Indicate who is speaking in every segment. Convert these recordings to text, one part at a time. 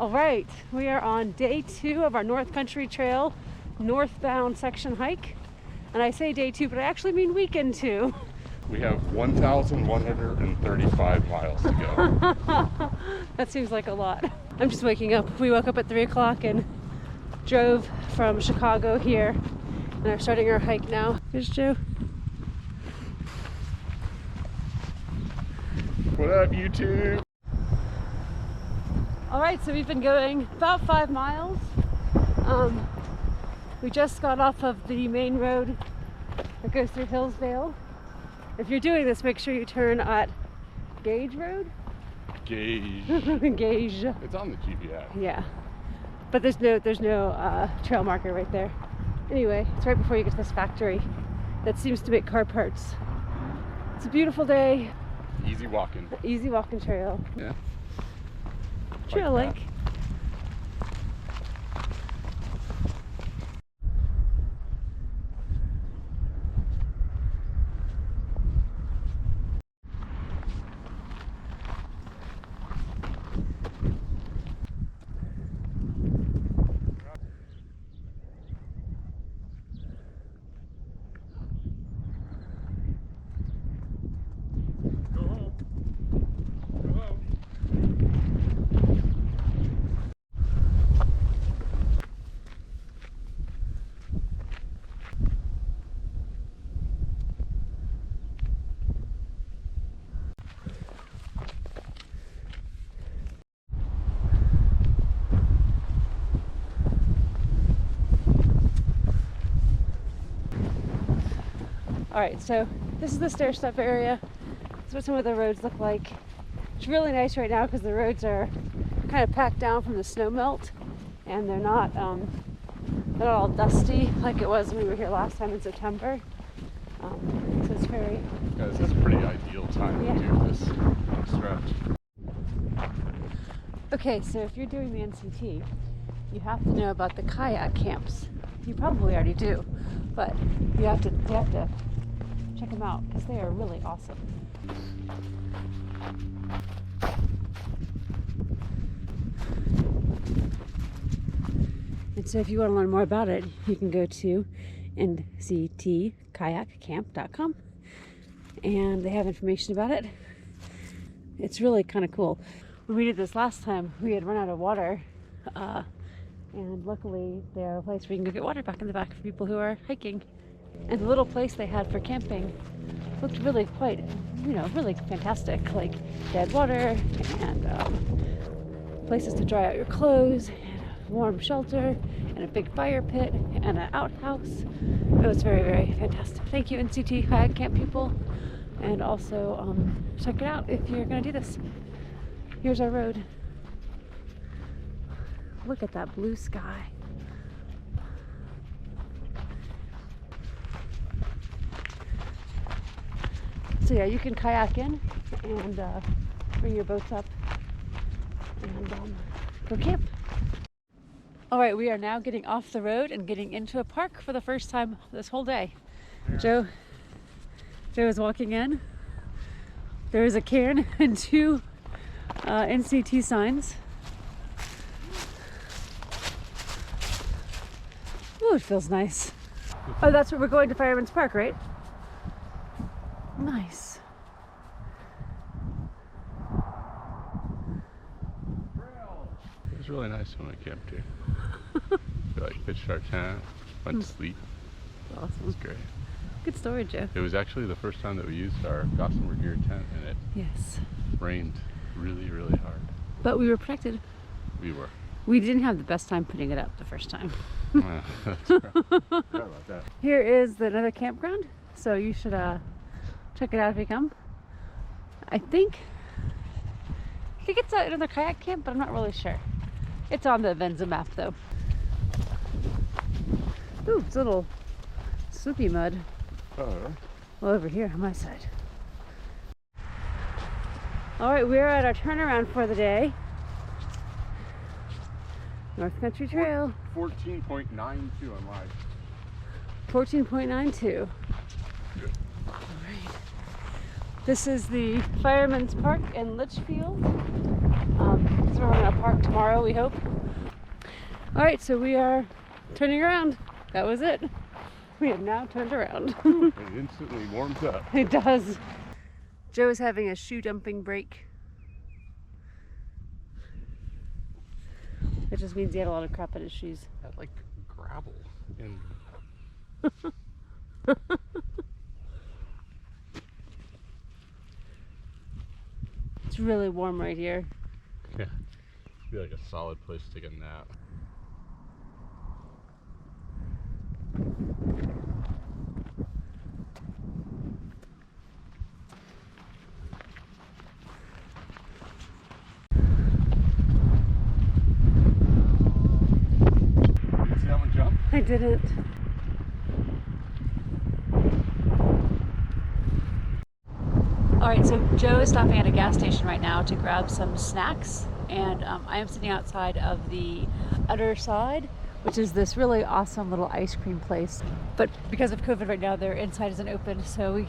Speaker 1: All right, we are on day 2 of our North Country Trail northbound section hike. And I say day 2, but I actually mean weekend 2.
Speaker 2: We have 1,135 miles to go.
Speaker 1: That seems like a lot. I'm just waking up. We woke up at 3 o'clock and drove from Chicago here and are starting our hike now. Here's Joe.
Speaker 2: What up, YouTube?
Speaker 1: All right, so we've been going about 5 miles. We just got off of the main road that goes through Hillsdale. If you're doing this, make sure you turn at Gage Road.
Speaker 2: Gage.
Speaker 1: Gage.
Speaker 2: It's on the GPS.
Speaker 1: Yeah, but there's no trail marker right there. Anyway, it's right before you get to this factory that seems to make car parts. It's a beautiful day.
Speaker 2: Easy walking.
Speaker 1: Easy walking trail.
Speaker 2: Yeah.
Speaker 1: Trail
Speaker 2: like
Speaker 1: link. All right, so this is the stair step area. This is what some of the roads look like. It's really nice right now because the roads are kind of packed down from the snow melt, and they're not all dusty like it was when we were here last time in September. So it's very...
Speaker 2: Yeah, this is a pretty ideal time to do this stretch.
Speaker 1: Okay, so if you're doing the NCT, you have to know about the kayak camps. You probably already do, but you have to check them out because they are really awesome. And so if you want to learn more about it, you can go to nctkayakcamp.com and they have information about it. It's really kind of cool. When we did this last time, we had run out of water, and luckily they're a place where you can go get water back in the back for people who are hiking. And the little place they had for camping looked really quite, really fantastic. Like dead water and places to dry out your clothes, and a warm shelter, and a big fire pit, and an outhouse. It was very, very fantastic. Thank you, NCT Kayak Camp people. And also check it out if you're going to do this. Here's our road. Look at that blue sky. So yeah, you can kayak in and bring your boats up and go camp. All right, we are now getting off the road and getting into a park for the first time this whole day. Joe is walking in. There is a cairn and 2 NCT signs. Oh, it feels nice. Oh, that's where we're going, to Fireman's Park, right? Nice.
Speaker 2: It was really nice when we camped here. We pitched our tent, went to sleep.
Speaker 1: Awesome.
Speaker 2: It was great.
Speaker 1: Good story, Joe.
Speaker 2: It was actually the first time that we used our Gossamer Gear tent, and it rained really, really hard.
Speaker 1: But we were protected.
Speaker 2: We were.
Speaker 1: We didn't have the best time putting it up the first time.
Speaker 2: That's right. Forgot about that.
Speaker 1: Here is another campground, so you should check it out if you come. I think it's another kayak camp, but I'm not really sure. It's on the Venza map though. Ooh, it's a little soupy mud.
Speaker 2: Oh.
Speaker 1: Well, over here on my side. All right, we're at our turnaround for the day. North Country Trail.
Speaker 2: 14.92 on live.
Speaker 1: 14.92. All right. This is the Fireman's Park in Litchfield. So we're going to park tomorrow, we hope. All right, so we are turning around. That was it. We have now turned around.
Speaker 2: It instantly warms up.
Speaker 1: It does. Joe is having a shoe dumping break. It just means he had a lot of crap in his shoes.
Speaker 2: That like gravel and
Speaker 1: It's really warm right here.
Speaker 2: yeah, be like a solid place to take a nap. You see that one jump?
Speaker 1: I didn't. Alright, so Joe is stopping at a gas station right now to grab some snacks, and I am sitting outside of the other side, which is this really awesome little ice cream place. But because of COVID right now, their inside isn't open, so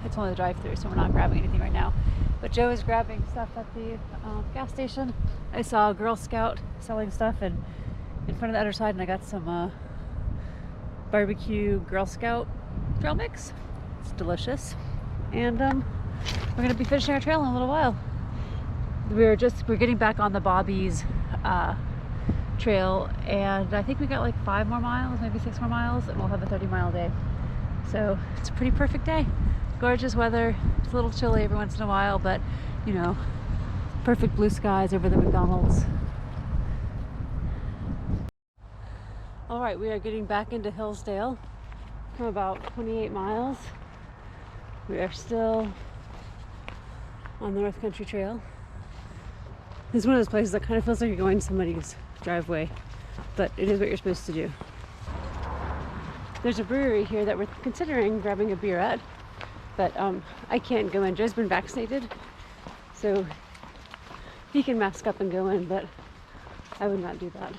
Speaker 1: it's only the drive-thru, so we're not grabbing anything right now. But Joe is grabbing stuff at the gas station. I saw a Girl Scout selling stuff in front of the other side, and I got some barbecue Girl Scout trail mix. It's delicious. And we're gonna be finishing our trail in a little while. We're getting back on the Bobby's trail, and I think we got like 5 more miles, maybe 6 more miles, and we'll have a 30-mile day. So it's a pretty perfect day. Gorgeous weather. It's a little chilly every once in a while, but you know, perfect blue skies over the McDonald's. All right, we are getting back into Hillsdale from about 28 miles. We are still on the North Country Trail. This is one of those places that kind of feels like you're going somebody's driveway, but it is what you're supposed to do. There's a brewery here that we're considering grabbing a beer at, but I can't go in. Joe's been vaccinated, so he can mask up and go in, but I would not do that.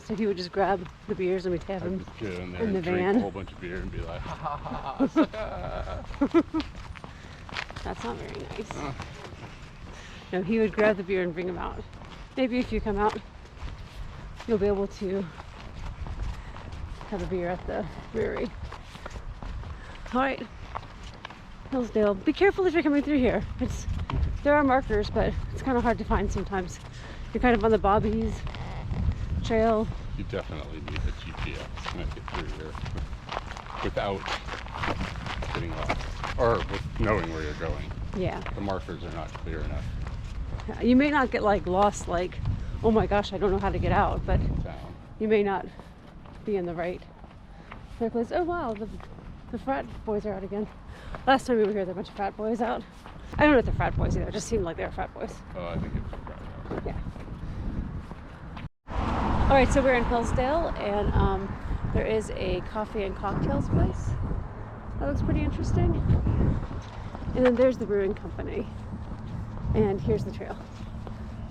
Speaker 1: So he would just grab the beers and we'd have him
Speaker 2: Go in there
Speaker 1: in the
Speaker 2: and drink
Speaker 1: van.
Speaker 2: a whole bunch of beer and be like, ha ha ha ha.
Speaker 1: That's not very nice. No, he would grab the beer and bring them out. Maybe if you come out, you'll be able to have a beer at the brewery. All right, Hillsdale. Be careful if you're coming through here. There are markers, but it's kind of hard to find sometimes. You're kind of on the Bobby's trail.
Speaker 2: You definitely need a GPS to make it through here without getting lost, or with knowing where you're going.
Speaker 1: Yeah.
Speaker 2: The markers are not clear enough.
Speaker 1: You may not get like lost, like, oh my gosh, I don't know how to get out, but
Speaker 2: Down.
Speaker 1: you may not be in the right place. Oh wow, the frat boys are out again. Last time we were here, there were a bunch of frat boys out. I don't know if they're frat boys either. It just seemed like they were frat boys.
Speaker 2: Oh, I think it's right.
Speaker 1: Yeah. All right, so we're in Hillsdale, and there is a coffee and cocktails place. That looks pretty interesting. And then there's the brewing company. And here's the trail.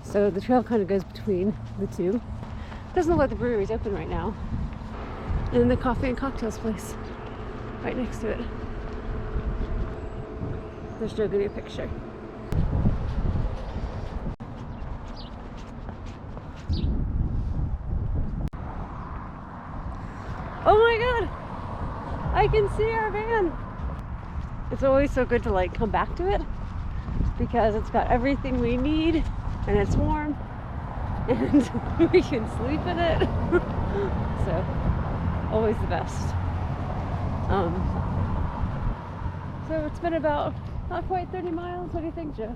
Speaker 1: So the trail kind of goes between the two. Doesn't look like the brewery's open right now. And then the coffee and cocktails place right next to it. There's Joe getting a picture. Oh my god! I can see our van! It's always so good to like come back to it because it's got everything we need and it's warm and we can sleep in it. So, always the best. So it's been about not quite 30 miles. What do you think, Joe?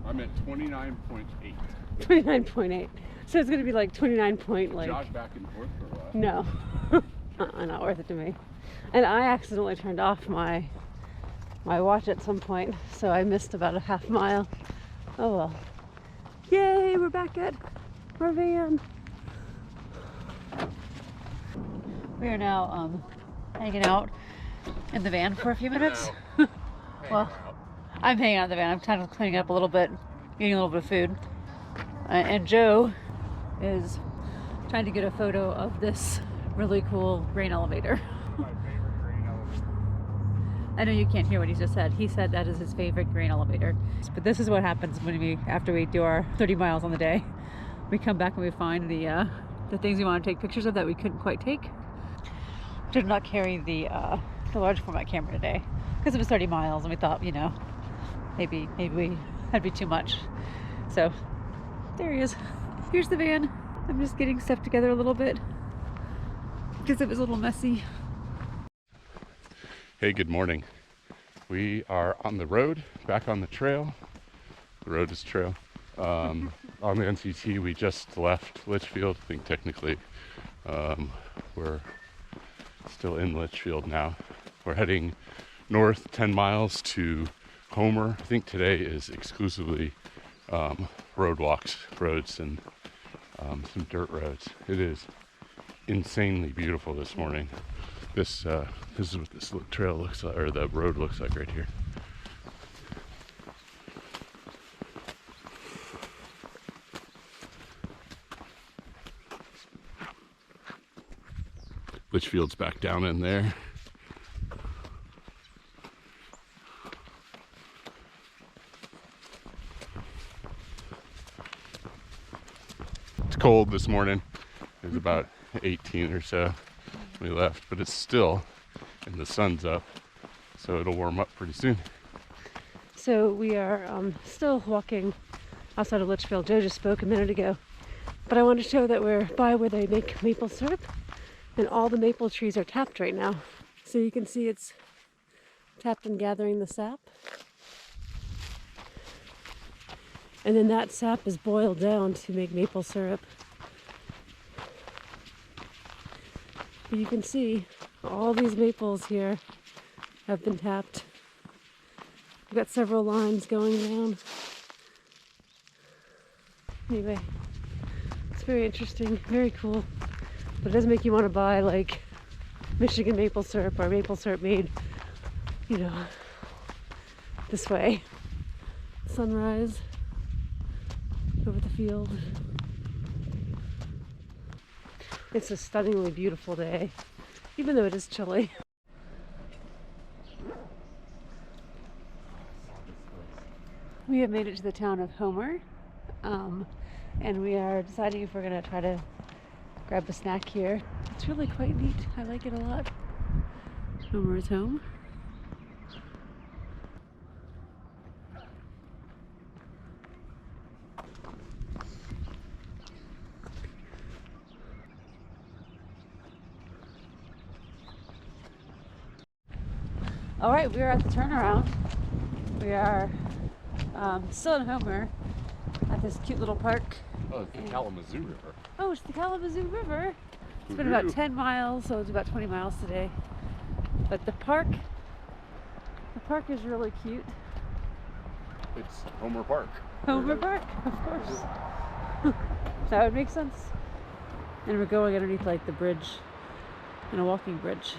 Speaker 2: I'm at 29.8.
Speaker 1: 29.8. So it's gonna be like 29 point like.
Speaker 2: Jog back and forth for a while.
Speaker 1: No. Not worth it to me. And I accidentally turned off my watch at some point, so I missed about a half mile. Oh well. Yay, we're back at our van. We are now hanging out in the van for a few minutes. Well, I'm hanging out in the van. I'm kind of cleaning up a little bit, eating a little bit of food. And Joe is trying to get a photo of this really cool grain elevator.
Speaker 2: My favorite grain elevator.
Speaker 1: I know you can't hear what he just said. He said that is his favorite grain elevator. But this is what happens when after we do our 30 miles on the day. We come back and we find the things we want to take pictures of that we couldn't quite take. Did not carry the large format camera today because it was 30 miles and we thought, you know, maybe that'd be too much. So there he is. Here's the van. I'm just getting stuff together a little bit because it was a little messy.
Speaker 2: Hey, good morning. We are on the road, back on the trail. The road is trail. On the NCT, we just left Litchfield. I think technically we're still in Litchfield now. We're heading north 10 miles to Homer. I think today is exclusively roads and some dirt roads. It is insanely beautiful this morning. This is what this trail looks like, or the road looks like right here. Litchfield's back down in there. It's cold this morning. It was about 18 or so when we left, but it's still, and the sun's up, so it'll warm up pretty soon.
Speaker 1: So we are still walking outside of Litchfield. Joe just spoke a minute ago, but I want to show that we're by where they make maple syrup, and all the maple trees are tapped right now. So you can see it's tapped and gathering the sap. And then that sap is boiled down to make maple syrup. But you can see all these maples here have been tapped. We've got several lines going down. Anyway, it's very interesting, very cool. But it does make you want to buy like Michigan maple syrup or maple syrup made, you know, this way. Sunrise over the field. It's a stunningly beautiful day, even though it is chilly. We have made it to the town of Homer, and we are deciding if we're going to try to grab a snack here. It's really quite neat. I like it a lot. Homer is home. All right, we are at the turnaround. We are still in Homer at this cute little park.
Speaker 2: Oh, it's the Kalamazoo River.
Speaker 1: Oh, it's the Kalamazoo River. It's been about 10 miles, so it's about 20 miles today. But the park is really cute.
Speaker 2: It's Homer Park.
Speaker 1: Homer Park, of course. That would make sense. And we're going underneath like the bridge, in a walking bridge.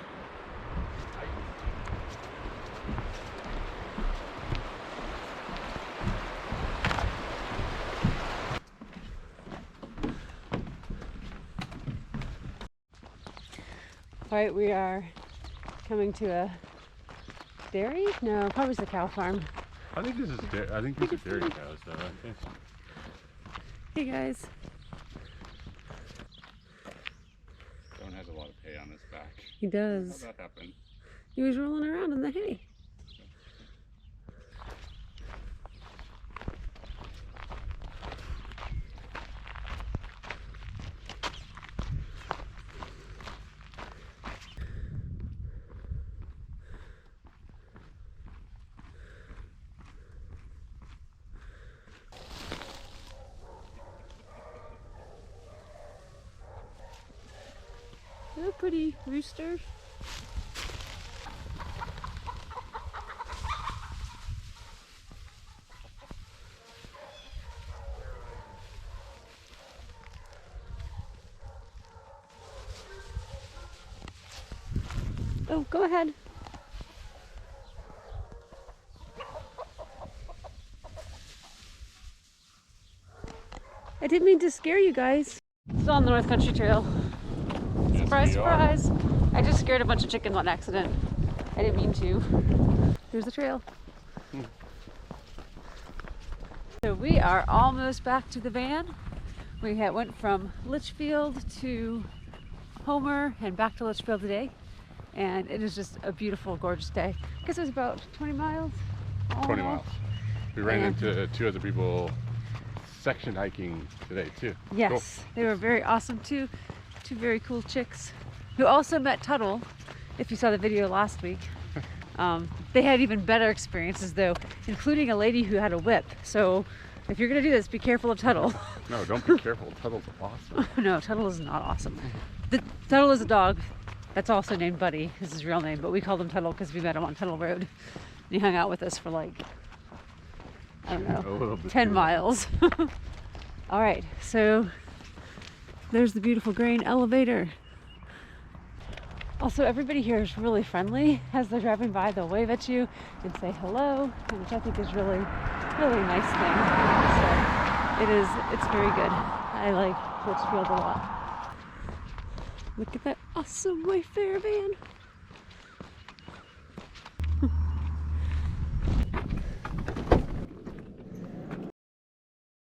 Speaker 1: All right, we are coming to a dairy? No, probably it's a cow farm.
Speaker 2: I think this is these are dairy cows though, aren't they?
Speaker 1: Hey guys.
Speaker 2: Don has a lot of hay on his back.
Speaker 1: He does.
Speaker 2: How'd that happen?
Speaker 1: He was rolling around in the hay. They're pretty rooster. Oh, go ahead. I didn't mean to scare you guys. Still on the North Country Trail.
Speaker 2: Yes,
Speaker 1: Surprise,
Speaker 2: we are.
Speaker 1: surprise. I just scared a bunch of chickens on accident. I didn't mean to. Here's the trail. So we are almost back to the van. We went from Litchfield to Homer and back to Litchfield today. And it is just a beautiful, gorgeous day. I guess it was about 20 miles.
Speaker 2: 20 miles. We ran into 2 other people section hiking today too.
Speaker 1: Yes,
Speaker 2: cool.
Speaker 1: They were very awesome too. 2 very cool chicks who also met Tuttle. If you saw the video last week, they had even better experiences though, including a lady who had a whip. So if you're gonna do this, be careful of Tuttle.
Speaker 2: No, don't be careful. Tuttle's awesome.
Speaker 1: No, Tuttle is not awesome. Tuttle is a dog that's also named Buddy. This is his real name, but we called him Tuttle because we met him on Tuttle Road. He hung out with us for like, I don't know, 10 miles. All right, so there's the beautiful grain elevator. Also, everybody here is really friendly. As they're driving by, they'll wave at you and say hello, which I think is really, really nice thing. So it's very good. I like Litchfield a lot. Look at that awesome Wayfarer van.